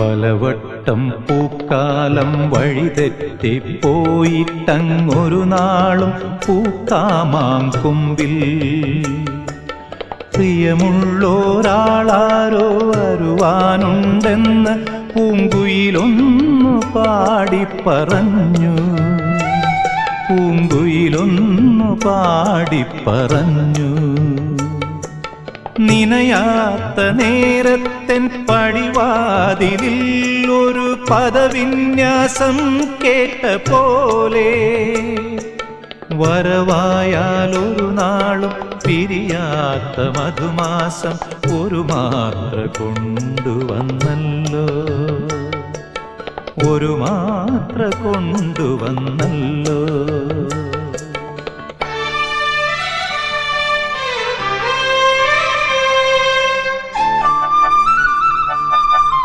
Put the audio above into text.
പലവട്ടം പൂക്കാലം വഴിതെറ്റിപ്പോയിട്ടങ്ങൊരു നാളും പൂക്കാമാങ്കൊമ്പിൽ പ്രിയമുള്ളോരാളാരോ വരുവാനുണ്ടെന്ന് പൂങ്കുയിലൊന്നു പാടിപ്പറഞ്ഞു. പൂങ്കുയിലൊന്നു പാടിപ്പറഞ്ഞു. നിനയാത്ത നേരത്തെൻ പടിവാതിലിൽ ഒരു പദവിന്യാസം കേട്ട പോലെ വരവായാലൊരു നാളും പിരിയാത്ത മധുമാസം ഒരു മാത്ര കൊണ്ടുവന്നല്ലോ. ഒരു മാത്ര കൊണ്ടുവന്നല്ലോ.